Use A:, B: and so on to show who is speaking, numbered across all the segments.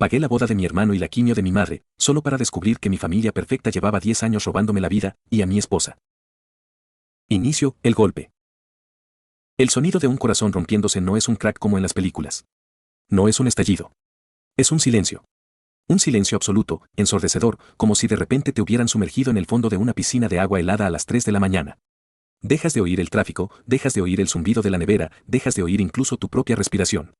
A: Pagué la boda de mi hermano y la quimio de mi madre, solo para descubrir que mi familia perfecta llevaba 10 años robándome la vida, y a mi esposa. Inicio, el golpe. El sonido de un corazón rompiéndose no es un crack como en las películas. No es un estallido. Es un silencio. Un silencio absoluto, ensordecedor, como si de repente te hubieran sumergido en el fondo de una piscina de agua helada a las 3 de la mañana. Dejas de oír el tráfico, dejas de oír el zumbido de la nevera, dejas de oír incluso tu propia respiración.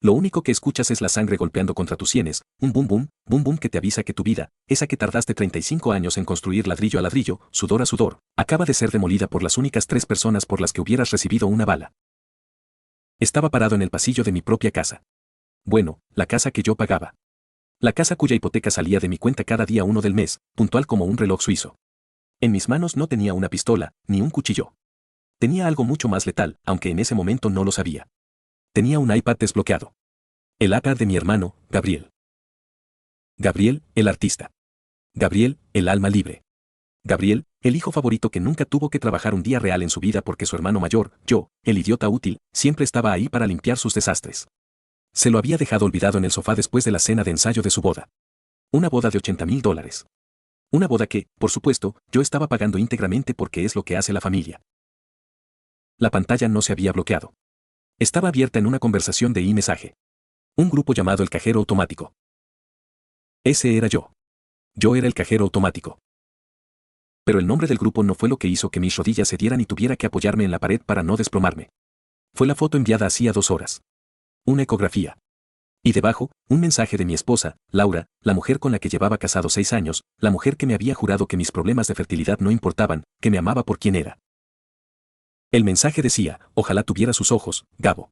A: Lo único que escuchas es la sangre golpeando contra tus sienes, un bum bum que te avisa que tu vida, esa que tardaste 35 años en construir ladrillo a ladrillo, sudor a sudor, acaba de ser demolida por las únicas 3 personas por las que hubieras recibido una bala. Estaba parado en el pasillo de mi propia casa. Bueno, la casa que yo pagaba. La casa cuya hipoteca salía de mi cuenta cada día 1 del mes, puntual como un reloj suizo. En mis manos no tenía una pistola, ni un cuchillo. Tenía algo mucho más letal, aunque en ese momento no lo sabía. Tenía un iPad desbloqueado. El iPad de mi hermano, Gabriel. Gabriel, el artista. Gabriel, el alma libre. Gabriel, el hijo favorito que nunca tuvo que trabajar un día real en su vida porque su hermano mayor, yo, el idiota útil, siempre estaba ahí para limpiar sus desastres. Se lo había dejado olvidado en el sofá después de la cena de ensayo de su boda. Una boda de $80,000. Una boda que, por supuesto, yo estaba pagando íntegramente porque es lo que hace la familia. La pantalla no se había bloqueado. Estaba abierta en una conversación de e-mensaje. Un grupo llamado el cajero automático. Ese era yo. Yo era el cajero automático. Pero el nombre del grupo no fue lo que hizo que mis rodillas se dieran y tuviera que apoyarme en la pared para no desplomarme. Fue la foto enviada hacía 2 horas. Una ecografía. Y debajo, un mensaje de mi esposa, Laura, la mujer con la que llevaba casado 6 años, la mujer que me había jurado que mis problemas de fertilidad no importaban, que me amaba por quien era. El mensaje decía, ojalá tuviera sus ojos, Gabo.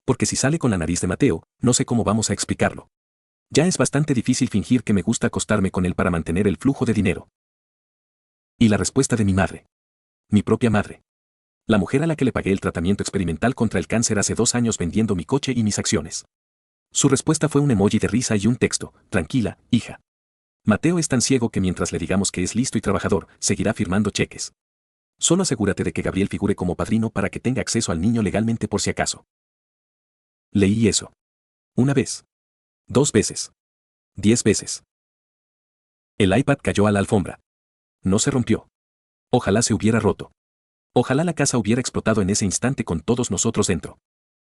A: Porque si sale con la nariz de Mateo, no sé cómo vamos a explicarlo. Ya es bastante difícil fingir que me gusta acostarme con él para mantener el flujo de dinero. Y la respuesta de mi madre. Mi propia madre. La mujer a la que le pagué el tratamiento experimental contra el cáncer hace 2 años vendiendo mi coche y mis acciones. Su respuesta fue un emoji de risa y un texto, tranquila, hija. Mateo es tan ciego que mientras le digamos que es listo y trabajador, seguirá firmando cheques. Solo asegúrate de que Gabriel figure como padrino para que tenga acceso al niño legalmente por si acaso. Leí eso. 1 vez. 2 veces. 10 veces. El iPad cayó a la alfombra. No se rompió. Ojalá se hubiera roto. Ojalá la casa hubiera explotado en ese instante con todos nosotros dentro.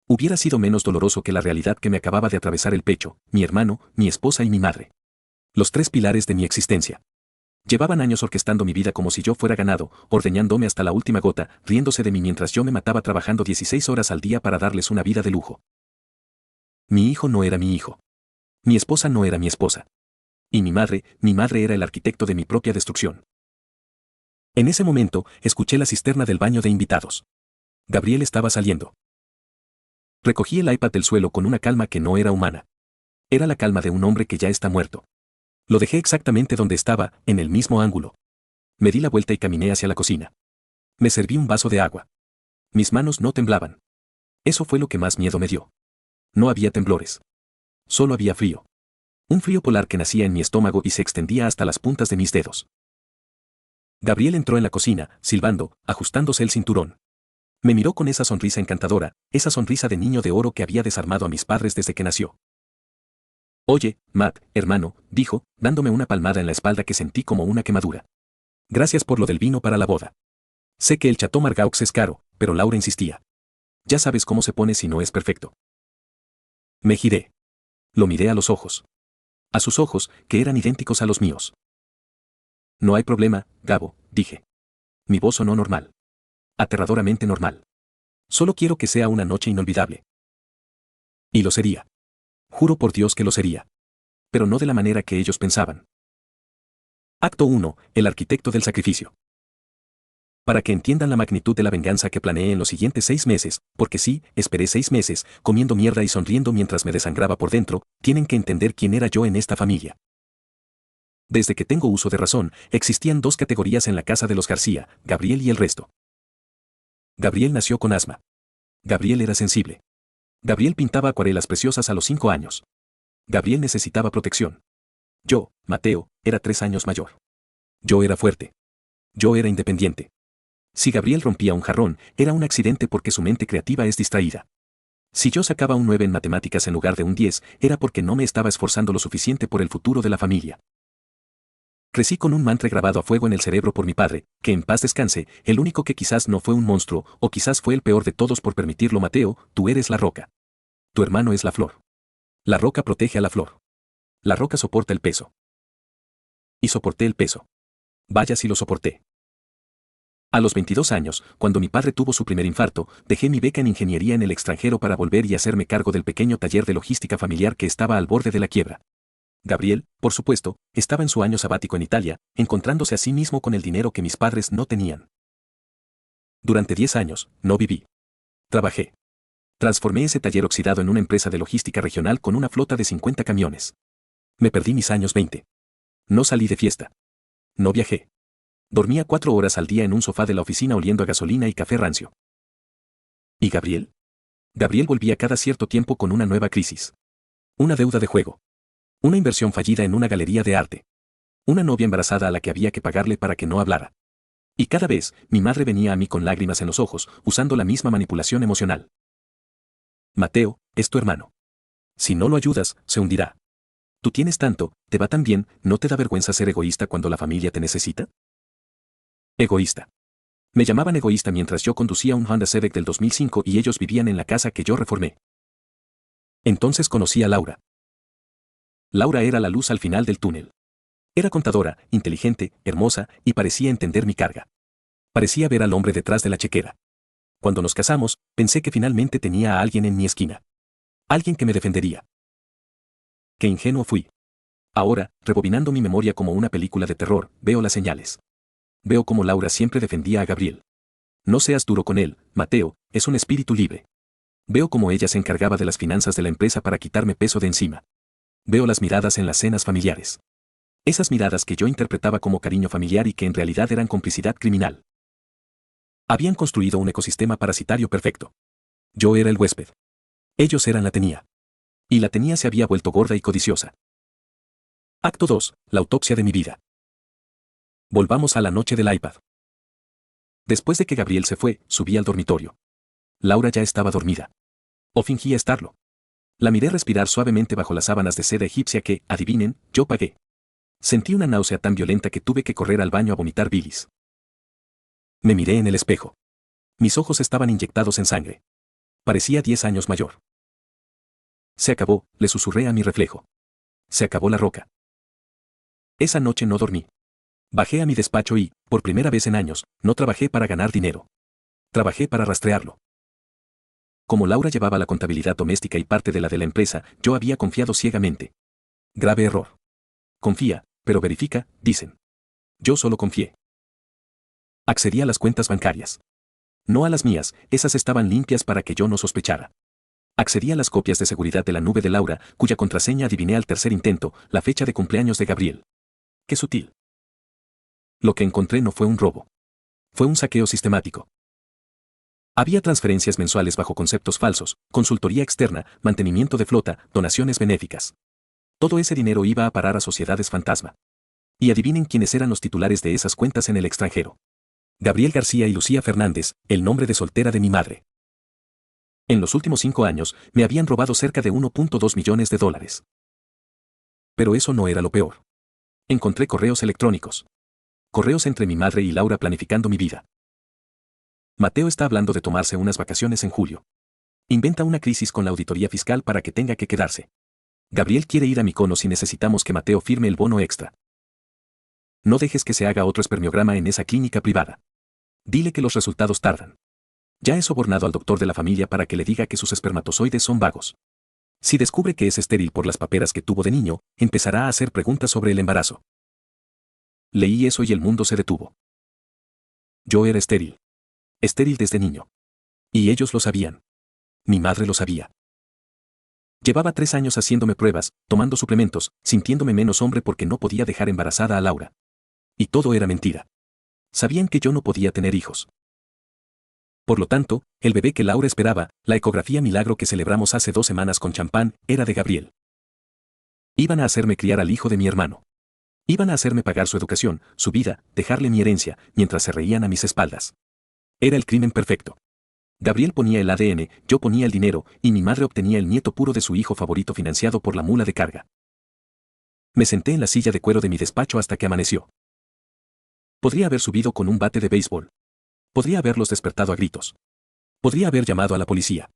A: Hubiera sido menos doloroso que la realidad que me acababa de atravesar el pecho, mi hermano, mi esposa y mi madre. Los 3 pilares de mi existencia. Llevaban años orquestando mi vida como si yo fuera ganado, ordeñándome hasta la última gota, riéndose de mí mientras yo me mataba trabajando 16 horas al día para darles una vida de lujo. Mi hijo no era mi hijo. Mi esposa no era mi esposa. Y mi madre era el arquitecto de mi propia destrucción. En ese momento, escuché la cisterna del baño de invitados. Gabriel estaba saliendo. Recogí el iPad del suelo con una calma que no era humana. Era la calma de un hombre que ya está muerto. Lo dejé exactamente donde estaba, en el mismo ángulo. Me di la vuelta y caminé hacia la cocina. Me serví un vaso de agua. Mis manos no temblaban. Eso fue lo que más miedo me dio. No había temblores. Solo había frío. Un frío polar que nacía en mi estómago y se extendía hasta las puntas de mis dedos. Gabriel entró en la cocina, silbando, ajustándose el cinturón. Me miró con esa sonrisa encantadora, esa sonrisa de niño de oro que había desarmado a mis padres desde que nació. Oye, Matt, hermano, dijo, dándome una palmada en la espalda que sentí como una quemadura. Gracias por lo del vino para la boda. Sé que el Chateau Margaux es caro, pero Laura insistía. Ya sabes cómo se pone si no es perfecto. Me giré. Lo miré a los ojos. A sus ojos, que eran idénticos a los míos. No hay problema, Gabo, dije. Mi voz sonó normal. Aterradoramente normal. Solo quiero que sea una noche inolvidable. Y lo sería. Juro por Dios que lo sería. Pero no de la manera que ellos pensaban. Acto 1. El arquitecto del sacrificio. Para que entiendan la magnitud de la venganza que planeé en los siguientes 6 meses, porque sí, esperé 6 meses, comiendo mierda y sonriendo mientras me desangraba por dentro, tienen que entender quién era yo en esta familia. Desde que tengo uso de razón, existían 2 categorías en la casa de los García, Gabriel y el resto. Gabriel nació con asma. Gabriel era sensible. Gabriel pintaba acuarelas preciosas a los 5 años. Gabriel necesitaba protección. Yo, Mateo, era 3 años mayor. Yo era fuerte. Yo era independiente. Si Gabriel rompía un jarrón, era un accidente porque su mente creativa es distraída. Si yo sacaba un 9 en matemáticas en lugar de un 10, era porque no me estaba esforzando lo suficiente por el futuro de la familia. Crecí con un mantra grabado a fuego en el cerebro por mi padre, que en paz descanse, el único que quizás no fue un monstruo, o quizás fue el peor de todos por permitirlo. Mateo, tú eres la roca. Tu hermano es la flor. La roca protege a la flor. La roca soporta el peso. Y soporté el peso. Vaya si lo soporté. A los 22 años, cuando mi padre tuvo su primer infarto, dejé mi beca en ingeniería en el extranjero para volver y hacerme cargo del pequeño taller de logística familiar que estaba al borde de la quiebra. Gabriel, por supuesto, estaba en su año sabático en Italia, encontrándose a sí mismo con el dinero que mis padres no tenían. Durante 10 años, no viví. Trabajé. Transformé ese taller oxidado en una empresa de logística regional con una flota de 50 camiones. Me perdí mis años 20. No salí de fiesta. No viajé. Dormía 4 horas al día en un sofá de la oficina oliendo a gasolina y café rancio. ¿Y Gabriel? Gabriel volvía cada cierto tiempo con una nueva crisis. Una deuda de juego. Una inversión fallida en una galería de arte. Una novia embarazada a la que había que pagarle para que no hablara. Y cada vez, mi madre venía a mí con lágrimas en los ojos, usando la misma manipulación emocional. Mateo, es tu hermano. Si no lo ayudas, se hundirá. Tú tienes tanto, te va tan bien, ¿no te da vergüenza ser egoísta cuando la familia te necesita? Egoísta. Me llamaban egoísta mientras yo conducía un Honda Civic del 2005 y ellos vivían en la casa que yo reformé. Entonces conocí a Laura. Laura era la luz al final del túnel. Era contadora, inteligente, hermosa, y parecía entender mi carga. Parecía ver al hombre detrás de la chequera. Cuando nos casamos, pensé que finalmente tenía a alguien en mi esquina. Alguien que me defendería. Qué ingenuo fui. Ahora, rebobinando mi memoria como una película de terror, veo las señales. Veo cómo Laura siempre defendía a Gabriel. No seas duro con él, Mateo, es un espíritu libre. Veo cómo ella se encargaba de las finanzas de la empresa para quitarme peso de encima. Veo las miradas en las cenas familiares. Esas miradas que yo interpretaba como cariño familiar y que en realidad eran complicidad criminal. Habían construido un ecosistema parasitario perfecto. Yo era el huésped. Ellos eran la tenía. Y la tenía se había vuelto gorda y codiciosa. Acto 2. La autopsia de mi vida. Volvamos a la noche del iPad. Después de que Gabriel se fue, subí al dormitorio. Laura ya estaba dormida. O fingía estarlo. La miré respirar suavemente bajo las sábanas de seda egipcia que, adivinen, yo pagué. Sentí una náusea tan violenta que tuve que correr al baño a vomitar bilis. Me miré en el espejo. Mis ojos estaban inyectados en sangre. Parecía 10 años mayor. Se acabó, le susurré a mi reflejo. Se acabó la roca. Esa noche no dormí. Bajé a mi despacho y, por primera vez en años, no trabajé para ganar dinero. Trabajé para rastrearlo. Como Laura llevaba la contabilidad doméstica y parte de la empresa, yo había confiado ciegamente. Grave error. Confía, pero verifica, dicen. Yo solo confié. Accedí a las cuentas bancarias. No a las mías, esas estaban limpias para que yo no sospechara. Accedí a las copias de seguridad de la nube de Laura, cuya contraseña adiviné al tercer intento, la fecha de cumpleaños de Gabriel. Qué sutil. Lo que encontré no fue un robo. Fue un saqueo sistemático. Había transferencias mensuales bajo conceptos falsos, consultoría externa, mantenimiento de flota, donaciones benéficas. Todo ese dinero iba a parar a sociedades fantasma. Y adivinen quiénes eran los titulares de esas cuentas en el extranjero. Gabriel García y Lucía Fernández, el nombre de soltera de mi madre. En los últimos 5 años, me habían robado cerca de 1.2 millones de dólares. Pero eso no era lo peor. Encontré correos electrónicos. Correos entre mi madre y Laura planificando mi vida. Mateo está hablando de tomarse unas vacaciones en julio. Inventa una crisis con la auditoría fiscal para que tenga que quedarse. Gabriel quiere ir a Mykonos y necesitamos que Mateo firme el bono extra. No dejes que se haga otro espermiograma en esa clínica privada. Dile que los resultados tardan. Ya he sobornado al doctor de la familia para que le diga que sus espermatozoides son vagos. Si descubre que es estéril por las paperas que tuvo de niño, empezará a hacer preguntas sobre el embarazo. Leí eso y el mundo se detuvo. Yo era estéril. Estéril desde niño. Y ellos lo sabían. Mi madre lo sabía. Llevaba 3 años haciéndome pruebas, tomando suplementos, sintiéndome menos hombre porque no podía dejar embarazada a Laura. Y todo era mentira. Sabían que yo no podía tener hijos. Por lo tanto, el bebé que Laura esperaba, la ecografía milagro que celebramos hace 2 semanas con champán, era de Gabriel. Iban a hacerme criar al hijo de mi hermano. Iban a hacerme pagar su educación, su vida, dejarle mi herencia, mientras se reían a mis espaldas. Era el crimen perfecto. Gabriel ponía el ADN, yo ponía el dinero, y mi madre obtenía el nieto puro de su hijo favorito financiado por la mula de carga. Me senté en la silla de cuero de mi despacho hasta que amaneció. Podría haber subido con un bate de béisbol. Podría haberlos despertado a gritos. Podría haber llamado a la policía.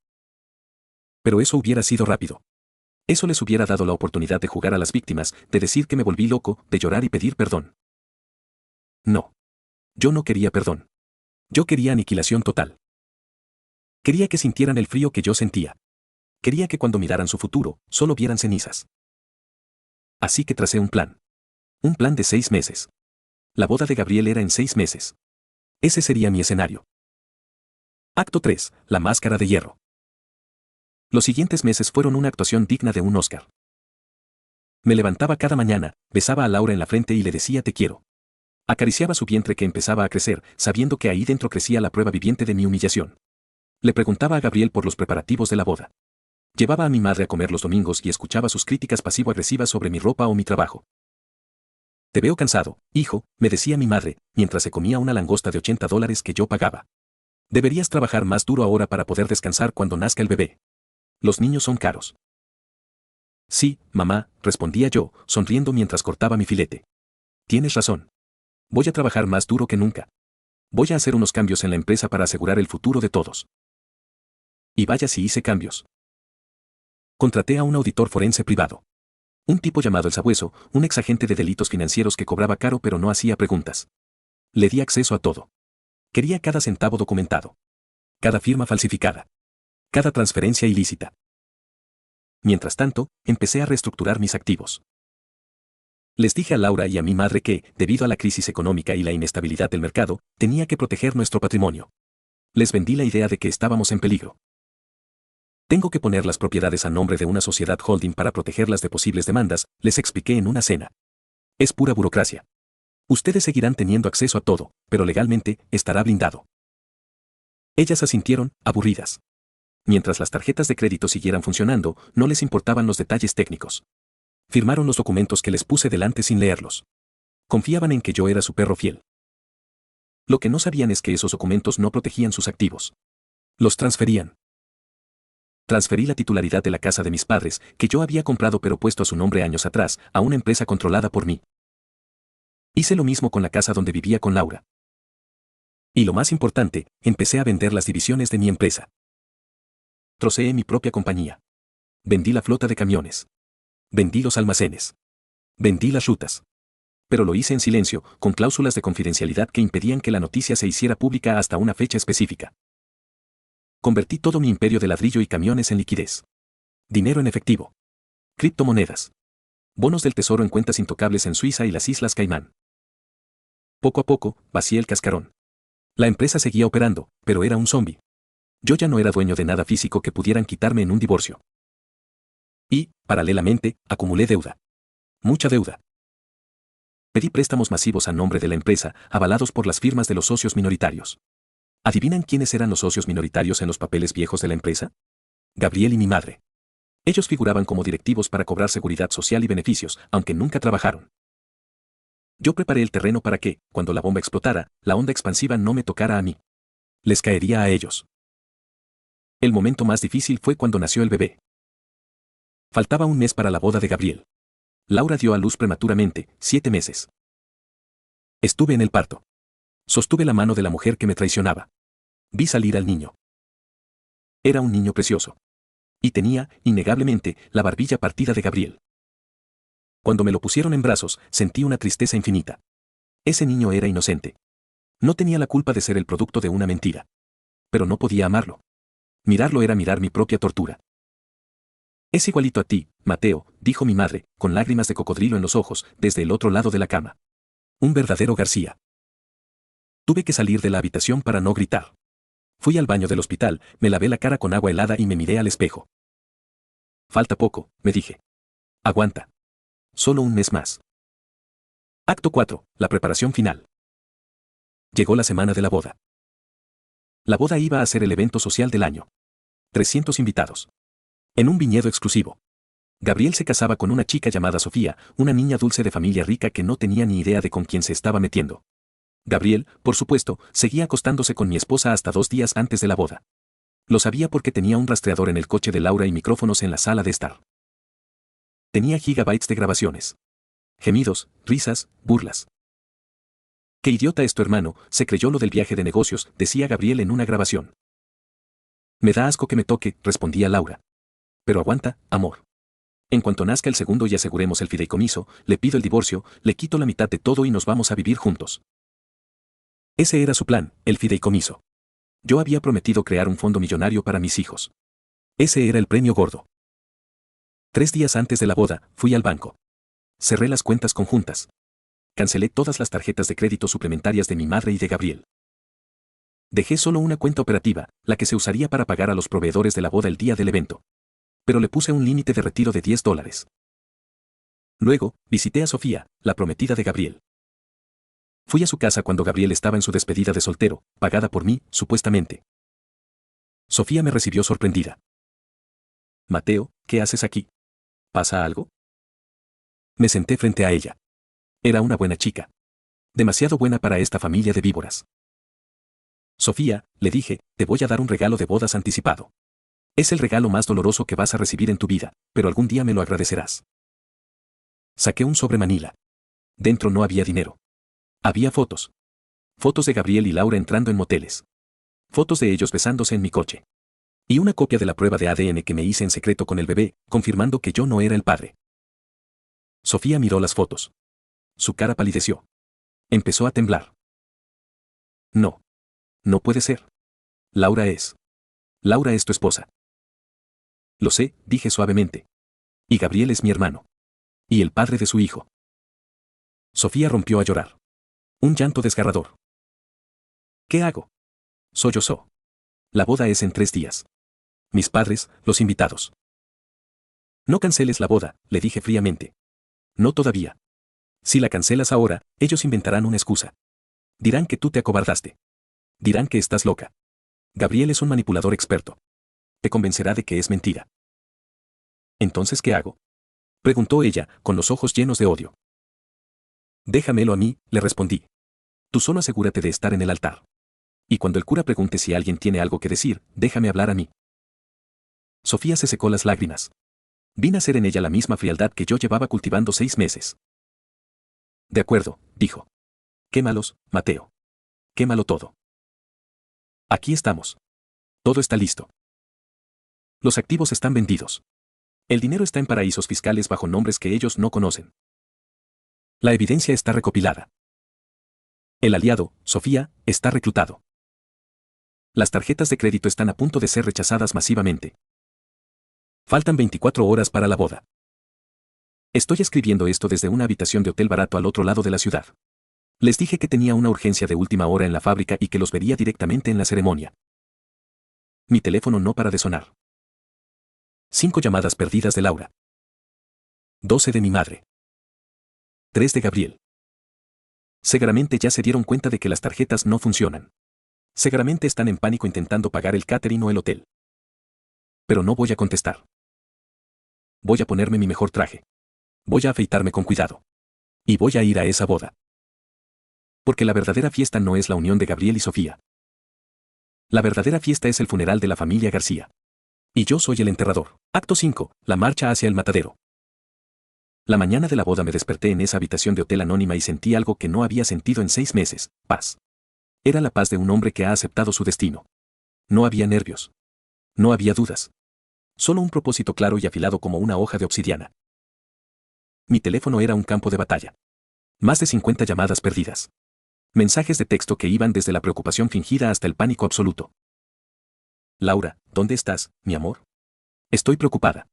A: Pero eso hubiera sido rápido. Eso les hubiera dado la oportunidad de jugar a las víctimas, de decir que me volví loco, de llorar y pedir perdón. No. Yo no quería perdón. Yo quería aniquilación total. Quería que sintieran el frío que yo sentía. Quería que cuando miraran su futuro, solo vieran cenizas. Así que tracé un plan. Un plan de 6 meses. La boda de Gabriel era en 6 meses. Ese sería mi escenario. Acto 3. La máscara de hierro. Los siguientes meses fueron una actuación digna de un Oscar. Me levantaba cada mañana, besaba a Laura en la frente y le decía te quiero. Acariciaba su vientre que empezaba a crecer, sabiendo que ahí dentro crecía la prueba viviente de mi humillación. Le preguntaba a Gabriel por los preparativos de la boda. Llevaba a mi madre a comer los domingos y escuchaba sus críticas pasivo-agresivas sobre mi ropa o mi trabajo. Te veo cansado, hijo, me decía mi madre, mientras se comía una langosta de $80 que yo pagaba. Deberías trabajar más duro ahora para poder descansar cuando nazca el bebé. Los niños son caros. Sí, mamá, respondía yo, sonriendo mientras cortaba mi filete. Tienes razón. Voy a trabajar más duro que nunca. Voy a hacer unos cambios en la empresa para asegurar el futuro de todos. Y vaya si hice cambios. Contraté a un auditor forense privado. Un tipo llamado El Sabueso, un exagente de delitos financieros que cobraba caro pero no hacía preguntas. Le di acceso a todo. Quería cada centavo documentado. Cada firma falsificada. Cada transferencia ilícita. Mientras tanto, empecé a reestructurar mis activos. Les dije a Laura y a mi madre que, debido a la crisis económica y la inestabilidad del mercado, tenía que proteger nuestro patrimonio. Les vendí la idea de que estábamos en peligro. Tengo que poner las propiedades a nombre de una sociedad holding para protegerlas de posibles demandas, les expliqué en una cena. Es pura burocracia. Ustedes seguirán teniendo acceso a todo, pero legalmente, estará blindado. Ellas asintieron, aburridas. Mientras las tarjetas de crédito siguieran funcionando, no les importaban los detalles técnicos. Firmaron los documentos que les puse delante sin leerlos. Confiaban en que yo era su perro fiel. Lo que no sabían es que esos documentos no protegían sus activos. Los transferían. Transferí la titularidad de la casa de mis padres, que yo había comprado pero puesto a su nombre años atrás, a una empresa controlada por mí. Hice lo mismo con la casa donde vivía con Laura. Y lo más importante, empecé a vender las divisiones de mi empresa. Troceé mi propia compañía. Vendí la flota de camiones. Vendí los almacenes. Vendí las rutas. Pero lo hice en silencio, con cláusulas de confidencialidad que impedían que la noticia se hiciera pública hasta una fecha específica. Convertí todo mi imperio de ladrillo y camiones en liquidez. Dinero en efectivo. Criptomonedas. Bonos del tesoro en cuentas intocables en Suiza y las Islas Caimán. Poco a poco, vacié el cascarón. La empresa seguía operando, pero era un zombi. Yo ya no era dueño de nada físico que pudieran quitarme en un divorcio. Y, paralelamente, acumulé deuda. Mucha deuda. Pedí préstamos masivos a nombre de la empresa, avalados por las firmas de los socios minoritarios. ¿Adivinan quiénes eran los socios minoritarios en los papeles viejos de la empresa? Gabriel y mi madre. Ellos figuraban como directivos para cobrar seguridad social y beneficios, aunque nunca trabajaron. Yo preparé el terreno para que, cuando la bomba explotara, la onda expansiva no me tocara a mí. Les caería a ellos. El momento más difícil fue cuando nació el bebé. Faltaba un mes para la boda de Gabriel. Laura dio a luz prematuramente, 7 meses. Estuve en el parto. Sostuve la mano de la mujer que me traicionaba. Vi salir al niño. Era un niño precioso. Y tenía, innegablemente, la barbilla partida de Gabriel. Cuando me lo pusieron en brazos, sentí una tristeza infinita. Ese niño era inocente. No tenía la culpa de ser el producto de una mentira. Pero no podía amarlo. Mirarlo era mirar mi propia tortura. Es igualito a ti, Mateo, dijo mi madre, con lágrimas de cocodrilo en los ojos, desde el otro lado de la cama. Un verdadero García. Tuve que salir de la habitación para no gritar. Fui al baño del hospital, me lavé la cara con agua helada y me miré al espejo. Falta poco, me dije. Aguanta. Solo un mes más. Acto 4. La preparación final. Llegó la semana de la boda. La boda iba a ser el evento social del año. 300 invitados. En un viñedo exclusivo. Gabriel se casaba con una chica llamada Sofía, una niña dulce de familia rica que no tenía ni idea de con quién se estaba metiendo. Gabriel, por supuesto, seguía acostándose con mi esposa hasta 2 días antes de la boda. Lo sabía porque tenía un rastreador en el coche de Laura y micrófonos en la sala de estar. Tenía gigabytes de grabaciones. Gemidos, risas, burlas. «Qué idiota es tu hermano», se creyó lo del viaje de negocios, decía Gabriel en una grabación. «Me da asco que me toque», respondía Laura. «Pero aguanta, amor. En cuanto nazca el segundo y aseguremos el fideicomiso, le pido el divorcio, le quito la mitad de todo y nos vamos a vivir juntos». Ese era su plan, el fideicomiso. Yo había prometido crear un fondo millonario para mis hijos. Ese era el premio gordo. 3 días antes de la boda, fui al banco. Cerré las cuentas conjuntas. Cancelé todas las tarjetas de crédito suplementarias de mi madre y de Gabriel. Dejé solo una cuenta operativa, la que se usaría para pagar a los proveedores de la boda el día del evento. Pero le puse un límite de retiro de $10. Luego, visité a Sofía, la prometida de Gabriel. Fui a su casa cuando Gabriel estaba en su despedida de soltero, pagada por mí, supuestamente. Sofía me recibió sorprendida. «Mateo, ¿qué haces aquí? ¿Pasa algo?» Me senté frente a ella. Era una buena chica. Demasiado buena para esta familia de víboras. «Sofía», le dije, «te voy a dar un regalo de bodas anticipado. Es el regalo más doloroso que vas a recibir en tu vida, pero algún día me lo agradecerás». Saqué un sobre Manila. Dentro no había dinero. Había fotos. Fotos de Gabriel y Laura entrando en moteles. Fotos de ellos besándose en mi coche. Y una copia de la prueba de ADN que me hice en secreto con el bebé, confirmando que yo no era el padre. Sofía miró las fotos. Su cara palideció. Empezó a temblar. «No. No puede ser. Laura es tu esposa». «Lo sé», dije suavemente. «Y Gabriel es mi hermano. Y el padre de su hijo». Sofía rompió a llorar. Un llanto desgarrador. «¿Qué hago? Sollozó. La boda es en 3 días. Mis padres, los invitados». «No canceles la boda», le dije fríamente. «No todavía. Si la cancelas ahora, ellos inventarán una excusa. Dirán que tú te acobardaste. Dirán que estás loca. Gabriel es un manipulador experto. Te convencerá de que es mentira». «¿Entonces qué hago?», preguntó ella, con los ojos llenos de odio. «Déjamelo a mí», le respondí. «Tú solo asegúrate de estar en el altar. Y cuando el cura pregunte si alguien tiene algo que decir, déjame hablar a mí». Sofía se secó las lágrimas. Vi nacer en ella la misma frialdad que yo llevaba cultivando 6 meses. «De acuerdo», dijo. «Quémalos, Mateo. Quémalo todo. Aquí estamos. Todo está listo. Los activos están vendidos. El dinero está en paraísos fiscales bajo nombres que ellos no conocen. La evidencia está recopilada. El aliado, Sofía, está reclutado. Las tarjetas de crédito están a punto de ser rechazadas masivamente. Faltan 24 horas para la boda. Estoy escribiendo esto desde una habitación de hotel barato al otro lado de la ciudad. Les dije que tenía una urgencia de última hora en la fábrica y que los vería directamente en la ceremonia. Mi teléfono no para de sonar. 5 llamadas perdidas de Laura. 12 de mi madre. 3 de Gabriel. Seguramente ya se dieron cuenta de que las tarjetas no funcionan. Seguramente están en pánico intentando pagar el catering o el hotel. Pero no voy a contestar. Voy a ponerme mi mejor traje. Voy a afeitarme con cuidado. Y voy a ir a esa boda. Porque la verdadera fiesta no es la unión de Gabriel y Sofía. La verdadera fiesta es el funeral de la familia García. Y yo soy el enterrador. Acto 5. La marcha hacia el matadero. La mañana de la boda me desperté en esa habitación de hotel anónima y sentí algo que no había sentido en 6 meses, paz. Era la paz de un hombre que ha aceptado su destino. No había nervios. No había dudas. Solo un propósito claro y afilado como una hoja de obsidiana. Mi teléfono era un campo de batalla. Más de 50 llamadas perdidas. Mensajes de texto que iban desde la preocupación fingida hasta el pánico absoluto. «Laura, ¿dónde estás, mi amor? Estoy preocupada.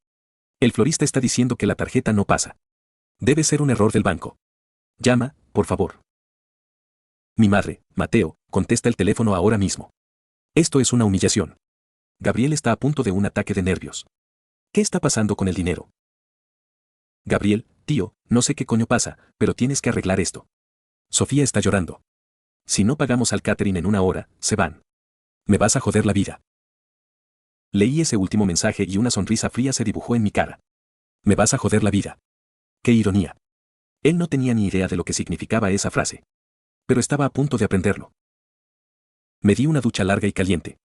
A: El florista está diciendo que la tarjeta no pasa. Debe ser un error del banco. Llama, por favor». «Mi madre, Mateo, contesta el teléfono ahora mismo. Esto es una humillación. Gabriel está a punto de un ataque de nervios. ¿Qué está pasando con el dinero?» «Gabriel, tío, no sé qué coño pasa, pero tienes que arreglar esto. Sofía está llorando. Si no pagamos al catering en 1 hora, se van. Me vas a joder la vida». Leí ese último mensaje y una sonrisa fría se dibujó en mi cara. «Me vas a joder la vida». ¡Qué ironía! Él no tenía ni idea de lo que significaba esa frase. Pero estaba a punto de aprenderlo. Me di una ducha larga y caliente.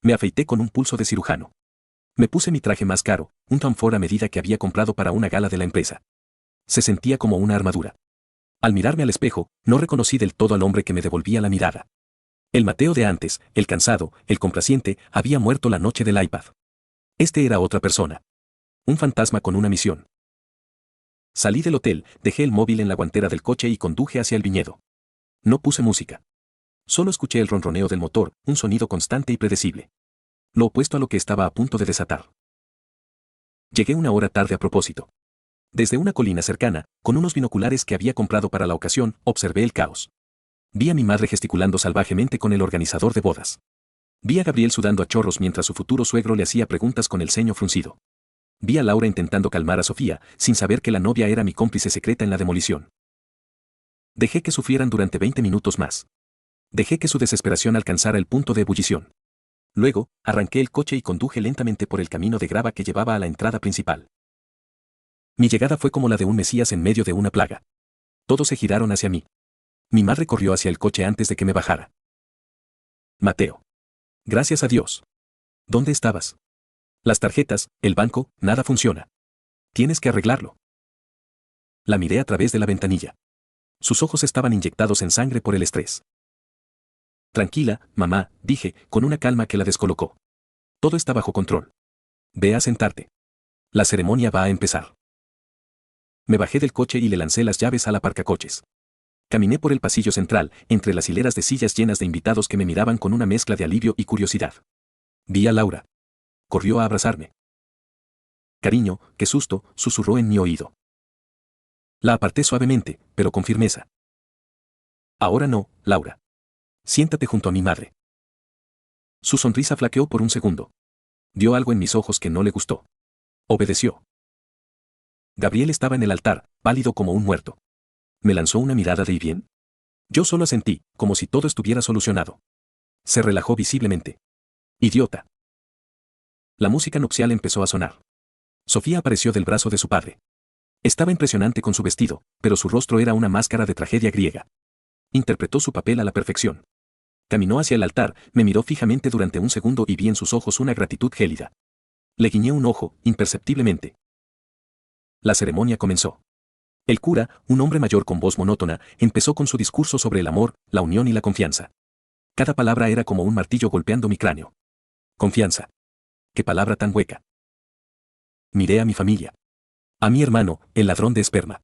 A: Me afeité con un pulso de cirujano. Me puse mi traje más caro, un Tom Ford a medida que había comprado para una gala de la empresa. Se sentía como una armadura. Al mirarme al espejo, no reconocí del todo al hombre que me devolvía la mirada. El Mateo de antes, el cansado, el complaciente, había muerto la noche del iPad. Este era otra persona. Un fantasma con una misión. Salí del hotel, dejé el móvil en la guantera del coche y conduje hacia el viñedo. No puse música. Solo escuché el ronroneo del motor, un sonido constante y predecible. Lo opuesto a lo que estaba a punto de desatar. Llegué una hora tarde a propósito. Desde una colina cercana, con unos binoculares que había comprado para la ocasión, observé el caos. Vi a mi madre gesticulando salvajemente con el organizador de bodas. Vi a Gabriel sudando a chorros mientras su futuro suegro le hacía preguntas con el ceño fruncido. Vi a Laura intentando calmar a Sofía, sin saber que la novia era mi cómplice secreta en la demolición. Dejé que sufrieran durante 20 minutos más. Dejé que su desesperación alcanzara el punto de ebullición. Luego, arranqué el coche y conduje lentamente por el camino de grava que llevaba a la entrada principal. Mi llegada fue como la de un mesías en medio de una plaga. Todos se giraron hacia mí. Mi madre corrió hacia el coche antes de que me bajara. Mateo. Gracias a Dios. ¿Dónde estabas? Las tarjetas, el banco, nada funciona. Tienes que arreglarlo. La miré a través de la ventanilla. Sus ojos estaban inyectados en sangre por el estrés. Tranquila, mamá, dije, con una calma que la descolocó. Todo está bajo control. Ve a sentarte. La ceremonia va a empezar. Me bajé del coche y le lancé las llaves al aparcacoches. Caminé por el pasillo central, entre las hileras de sillas llenas de invitados que me miraban con una mezcla de alivio y curiosidad. Vi a Laura. Corrió a abrazarme. Cariño, qué susto, susurró en mi oído. La aparté suavemente, pero con firmeza. Ahora no, Laura. Siéntate junto a mi madre. Su sonrisa flaqueó por un segundo. Vio algo en mis ojos que no le gustó. Obedeció. Gabriel estaba en el altar, pálido como un muerto. Me lanzó una mirada de ¿y bien? Yo solo asentí, como si todo estuviera solucionado. Se relajó visiblemente. Idiota. La música nupcial empezó a sonar. Sofía apareció del brazo de su padre. Estaba impresionante con su vestido, pero su rostro era una máscara de tragedia griega. Interpretó su papel a la perfección. Caminó hacia el altar, me miró fijamente durante un segundo y vi en sus ojos una gratitud gélida. Le guiñé un ojo, imperceptiblemente. La ceremonia comenzó. El cura, un hombre mayor con voz monótona, empezó con su discurso sobre el amor, la unión y la confianza. Cada palabra era como un martillo golpeando mi cráneo. Confianza. Qué palabra tan hueca. Miré a mi familia. A mi hermano, el ladrón de esperma.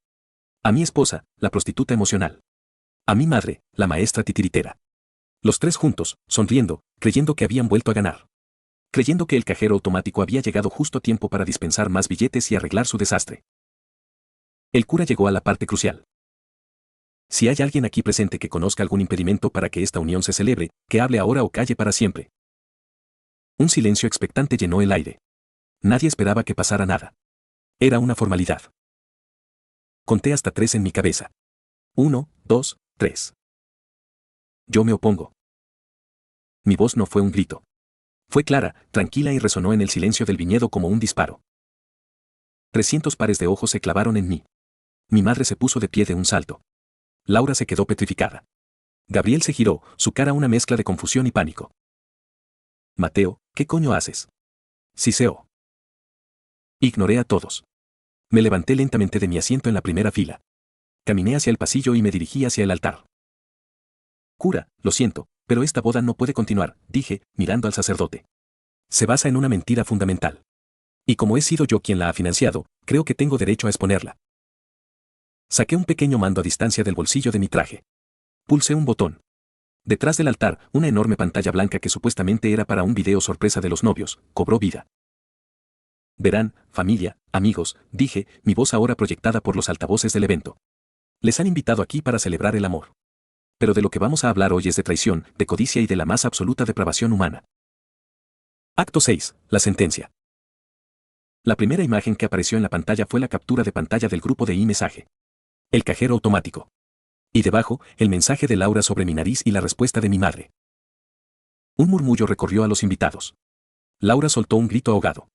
A: A mi esposa, la prostituta emocional. A mi madre, la maestra titiritera. Los tres juntos, sonriendo, creyendo que habían vuelto a ganar. Creyendo que el cajero automático había llegado justo a tiempo para dispensar más billetes y arreglar su desastre. El cura llegó a la parte crucial. Si hay alguien aquí presente que conozca algún impedimento para que esta unión se celebre, que hable ahora o calle para siempre. Un silencio expectante llenó el aire. Nadie esperaba que pasara nada. Era una formalidad. Conté hasta 3 en mi cabeza. 1, 2, 3. Yo me opongo. Mi voz no fue un grito. Fue clara, tranquila y resonó en el silencio del viñedo como un disparo. 300 pares de ojos se clavaron en mí. Mi madre se puso de pie de un salto. Laura se quedó petrificada. Gabriel se giró, su cara una mezcla de confusión y pánico. Mateo, ¿qué coño haces? Siseó. Ignoré a todos. Me levanté lentamente de mi asiento en la primera fila. Caminé hacia el pasillo y me dirigí hacia el altar. Cura, lo siento, pero esta boda no puede continuar, dije, mirando al sacerdote. Se basa en una mentira fundamental. Y como he sido yo quien la ha financiado, creo que tengo derecho a exponerla. Saqué un pequeño mando a distancia del bolsillo de mi traje. Pulsé un botón. Detrás del altar, una enorme pantalla blanca que supuestamente era para un video sorpresa de los novios, cobró vida. Verán, familia, amigos, dije, mi voz ahora proyectada por los altavoces del evento. Les han invitado aquí para celebrar el amor. Pero de lo que vamos a hablar hoy es de traición, de codicia y de la más absoluta depravación humana. Acto 6. La sentencia. La primera imagen que apareció en la pantalla fue la captura de pantalla del grupo de iMessage. El cajero automático. Y debajo, el mensaje de Laura sobre mi nariz y la respuesta de mi madre. Un murmullo recorrió a los invitados. Laura soltó un grito ahogado.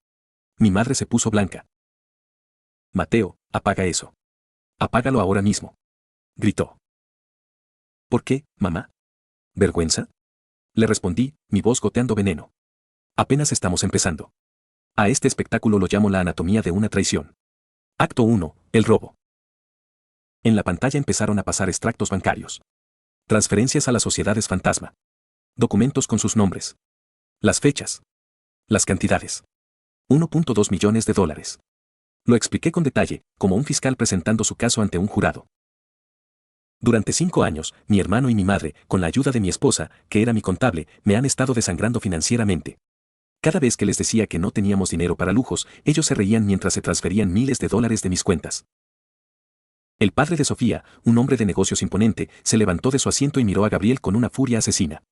A: Mi madre se puso blanca. Mateo, apaga eso. Apágalo ahora mismo. Gritó. ¿Por qué, mamá? ¿Vergüenza? Le respondí, mi voz goteando veneno. Apenas estamos empezando. A este espectáculo lo llamo la anatomía de una traición. Acto 1. El robo. En la pantalla empezaron a pasar extractos bancarios. Transferencias a las sociedades fantasma. Documentos con sus nombres. Las fechas. Las cantidades. 1.2 millones de dólares. Lo expliqué con detalle, como un fiscal presentando su caso ante un jurado. Durante 5 años, mi hermano y mi madre, con la ayuda de mi esposa, que era mi contable, me han estado desangrando financieramente. Cada vez que les decía que no teníamos dinero para lujos, ellos se reían mientras se transferían miles de dólares de mis cuentas. El padre de Sofía, un hombre de negocios imponente, se levantó de su asiento y miró a Gabriel con una furia asesina.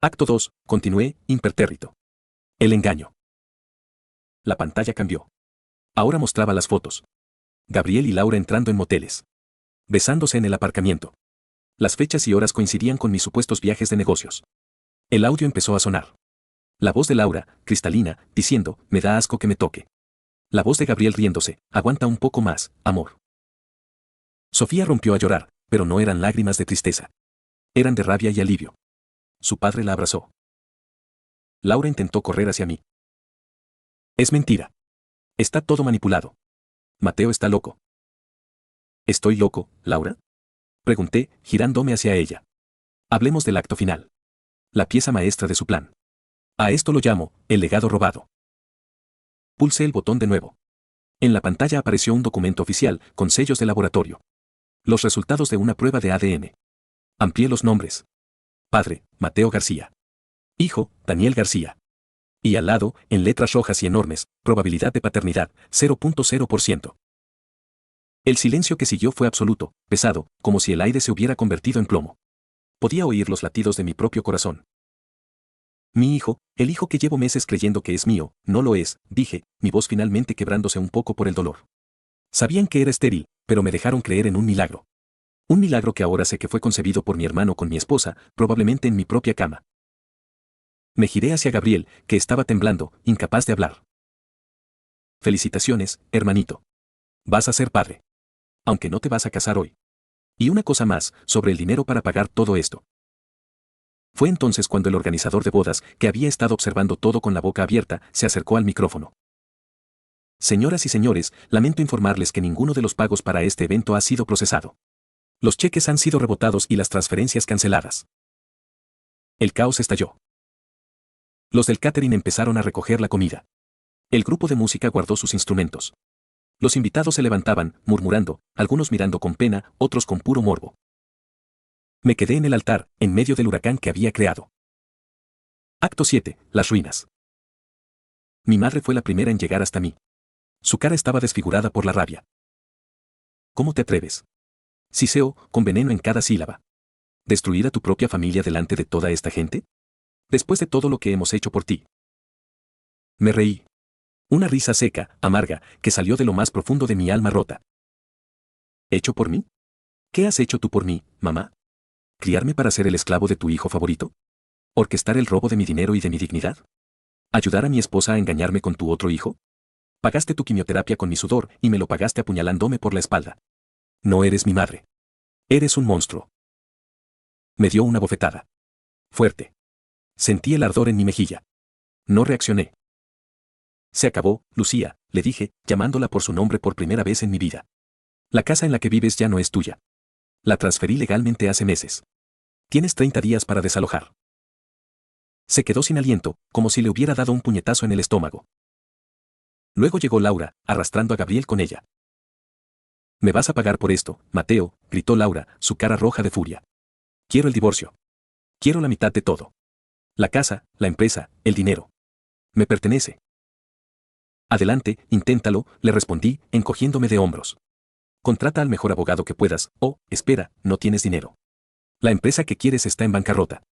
A: Acto 2. Continué, impertérrito. El engaño. La pantalla cambió. Ahora mostraba las fotos. Gabriel y Laura entrando en moteles. Besándose en el aparcamiento. Las fechas y horas coincidían con mis supuestos viajes de negocios. El audio empezó a sonar. La voz de Laura, cristalina, diciendo, me da asco que me toque. La voz de Gabriel riéndose, aguanta un poco más, amor. Sofía rompió a llorar, pero no eran lágrimas de tristeza. Eran de rabia y alivio. Su padre la abrazó. Laura intentó correr hacia mí. Es mentira. Está todo manipulado. Mateo está loco. ¿Estoy loco, Laura? Pregunté, girándome hacia ella. Hablemos del acto final. La pieza maestra de su plan. A esto lo llamo, el legado robado. Pulsé el botón de nuevo. En la pantalla apareció un documento oficial, con sellos de laboratorio. Los resultados de una prueba de ADN. Amplié los nombres. Padre, Mateo García. Hijo, Daniel García. Y al lado, en letras rojas y enormes, probabilidad de paternidad, 0.0%. El silencio que siguió fue absoluto, pesado, como si el aire se hubiera convertido en plomo. Podía oír los latidos de mi propio corazón. Mi hijo, el hijo que llevo meses creyendo que es mío, no lo es, dije, mi voz finalmente quebrándose un poco por el dolor. Sabían que era estéril, pero me dejaron creer en un milagro. Un milagro que ahora sé que fue concebido por mi hermano con mi esposa, probablemente en mi propia cama. Me giré hacia Gabriel, que estaba temblando, incapaz de hablar. Felicitaciones, hermanito. Vas a ser padre. Aunque no te vas a casar hoy. Y una cosa más, sobre el dinero para pagar todo esto. Fue entonces cuando el organizador de bodas, que había estado observando todo con la boca abierta, se acercó al micrófono. Señoras y señores, lamento informarles que ninguno de los pagos para este evento ha sido procesado. Los cheques han sido rebotados y las transferencias canceladas. El caos estalló. Los del catering empezaron a recoger la comida. El grupo de música guardó sus instrumentos. Los invitados se levantaban, murmurando, algunos mirando con pena, otros con puro morbo. Me quedé en el altar, en medio del huracán que había creado. Acto 7. Las ruinas. Mi madre fue la primera en llegar hasta mí. Su cara estaba desfigurada por la rabia. ¿Cómo te atreves? Siseo, con veneno en cada sílaba. ¿Destruir a tu propia familia delante de toda esta gente? Después de todo lo que hemos hecho por ti. Me reí. Una risa seca, amarga, que salió de lo más profundo de mi alma rota. ¿Hecho por mí? ¿Qué has hecho tú por mí, mamá? ¿Criarme para ser el esclavo de tu hijo favorito? ¿Orquestar el robo de mi dinero y de mi dignidad? ¿Ayudar a mi esposa a engañarme con tu otro hijo? Pagaste tu quimioterapia con mi sudor y me lo pagaste apuñalándome por la espalda. No eres mi madre. Eres un monstruo. Me dio una bofetada. Fuerte. Sentí el ardor en mi mejilla. No reaccioné. Se acabó, Lucía, le dije, llamándola por su nombre por primera vez en mi vida. La casa en la que vives ya no es tuya. La transferí legalmente hace meses. Tienes 30 días para desalojar. Se quedó sin aliento, como si le hubiera dado un puñetazo en el estómago. Luego llegó Laura, arrastrando a Gabriel con ella. «Me vas a pagar por esto, Mateo», gritó Laura, su cara roja de furia. «Quiero el divorcio. Quiero la mitad de todo. La casa, la empresa, el dinero. Me pertenece». «Adelante, inténtalo», le respondí, encogiéndome de hombros. «Contrata al mejor abogado que puedas, espera, no tienes dinero. La empresa que quieres está en bancarrota.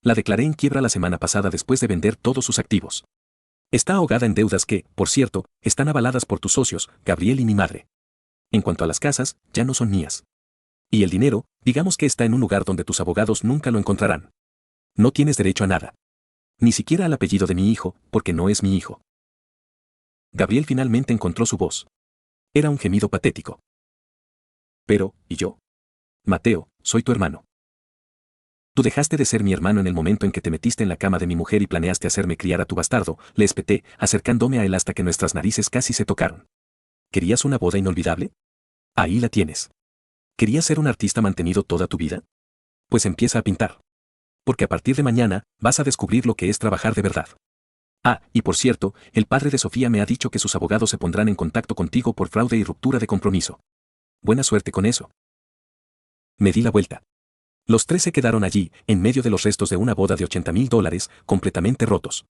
A: La declaré en quiebra la semana pasada después de vender todos sus activos. Está ahogada en deudas que, por cierto, están avaladas por tus socios, Gabriel y mi madre. En cuanto a las casas, ya no son mías. Y el dinero, digamos que está en un lugar donde tus abogados nunca lo encontrarán. No tienes derecho a nada. Ni siquiera al apellido de mi hijo, porque no es mi hijo». Gabriel finalmente encontró su voz. Era un gemido patético. «Pero, ¿y yo? Mateo, soy tu hermano. Tú dejaste de ser mi hermano en el momento en que te metiste en la cama de mi mujer y planeaste hacerme criar a tu bastardo, le espeté, acercándome a él hasta que nuestras narices casi se tocaron. ¿Querías una boda inolvidable? Ahí la tienes. ¿Querías ser un artista mantenido toda tu vida? Pues empieza a pintar. Porque a partir de mañana, vas a descubrir lo que es trabajar de verdad. Ah, y por cierto, el padre de Sofía me ha dicho que sus abogados se pondrán en contacto contigo por fraude y ruptura de compromiso. Buena suerte con eso. Me di la vuelta. Los tres se quedaron allí, en medio de los restos de una boda de $80,000, completamente rotos.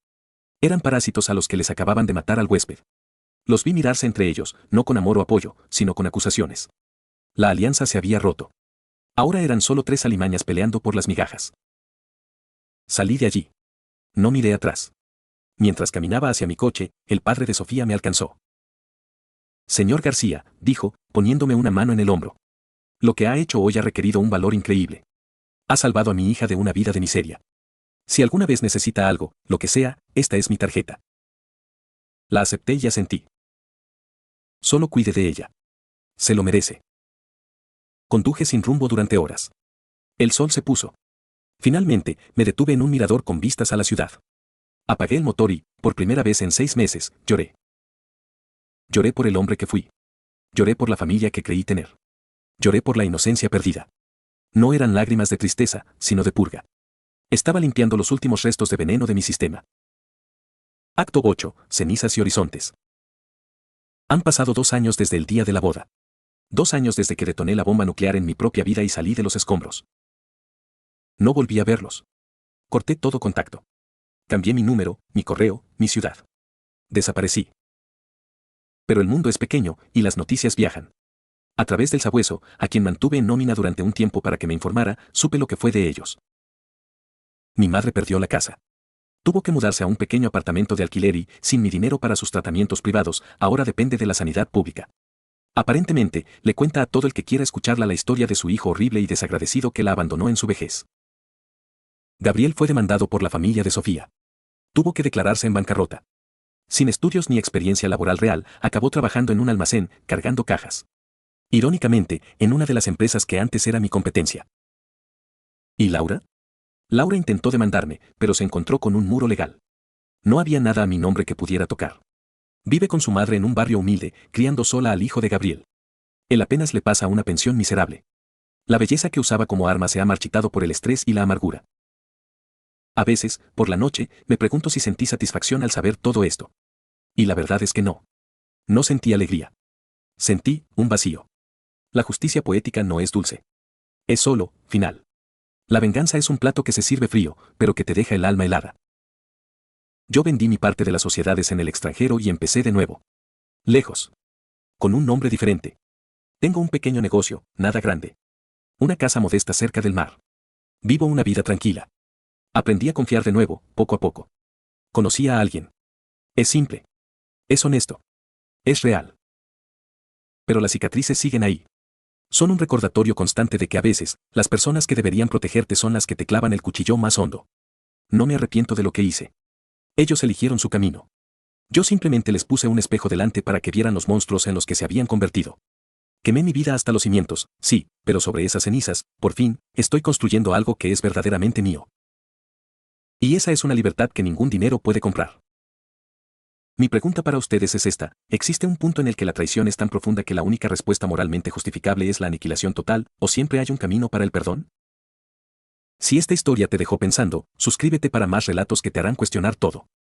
A: Eran parásitos a los que les acababan de matar al huésped. Los vi mirarse entre ellos, no con amor o apoyo, sino con acusaciones. La alianza se había roto. Ahora eran solo tres alimañas peleando por las migajas. Salí de allí. No miré atrás. Mientras caminaba hacia mi coche, el padre de Sofía me alcanzó. Señor García, dijo, poniéndome una mano en el hombro. Lo que ha hecho hoy ha requerido un valor increíble. Ha salvado a mi hija de una vida de miseria. Si alguna vez necesita algo, lo que sea, esta es mi tarjeta. La acepté y asentí. Solo cuide de ella. Se lo merece. Conduje sin rumbo durante horas. El sol se puso. Finalmente, me detuve en un mirador con vistas a la ciudad. Apagué el motor y, por primera vez en 6 meses, lloré. Lloré por el hombre que fui. Lloré por la familia que creí tener. Lloré por la inocencia perdida. No eran lágrimas de tristeza, sino de purga. Estaba limpiando los últimos restos de veneno de mi sistema. Acto 8. Cenizas y horizontes. Han pasado 2 años desde el día de la boda. 2 años desde que detoné la bomba nuclear en mi propia vida y salí de los escombros. No volví a verlos. Corté todo contacto. Cambié mi número, mi correo, mi ciudad. Desaparecí. Pero el mundo es pequeño y las noticias viajan. A través del sabueso, a quien mantuve en nómina durante un tiempo para que me informara, supe lo que fue de ellos. Mi madre perdió la casa. Tuvo que mudarse a un pequeño apartamento de alquiler y, sin mi dinero para sus tratamientos privados, ahora depende de la sanidad pública. Aparentemente, le cuenta a todo el que quiera escucharla la historia de su hijo horrible y desagradecido que la abandonó en su vejez. Gabriel fue demandado por la familia de Sofía. Tuvo que declararse en bancarrota. Sin estudios ni experiencia laboral real, acabó trabajando en un almacén, cargando cajas. Irónicamente, en una de las empresas que antes era mi competencia. ¿Y Laura? Laura intentó demandarme, pero se encontró con un muro legal. No había nada a mi nombre que pudiera tocar. Vive con su madre en un barrio humilde, criando sola al hijo de Gabriel. Él apenas le pasa una pensión miserable. La belleza que usaba como arma se ha marchitado por el estrés y la amargura. A veces, por la noche, me pregunto si sentí satisfacción al saber todo esto. Y la verdad es que no. No sentí alegría. Sentí un vacío. La justicia poética no es dulce. Es solo, final. La venganza es un plato que se sirve frío, pero que te deja el alma helada. Yo vendí mi parte de las sociedades en el extranjero y empecé de nuevo. Lejos. Con un nombre diferente. Tengo un pequeño negocio, nada grande. Una casa modesta cerca del mar. Vivo una vida tranquila. Aprendí a confiar de nuevo, poco a poco. Conocí a alguien. Es simple. Es honesto. Es real. Pero las cicatrices siguen ahí. Son un recordatorio constante de que a veces, las personas que deberían protegerte son las que te clavan el cuchillo más hondo. No me arrepiento de lo que hice. Ellos eligieron su camino. Yo simplemente les puse un espejo delante para que vieran los monstruos en los que se habían convertido. Quemé mi vida hasta los cimientos, sí, pero sobre esas cenizas, por fin, estoy construyendo algo que es verdaderamente mío. Y esa es una libertad que ningún dinero puede comprar. Mi pregunta para ustedes es esta: ¿existe un punto en el que la traición es tan profunda que la única respuesta moralmente justificable es la aniquilación total, o siempre hay un camino para el perdón? Si esta historia te dejó pensando, suscríbete para más relatos que te harán cuestionar todo.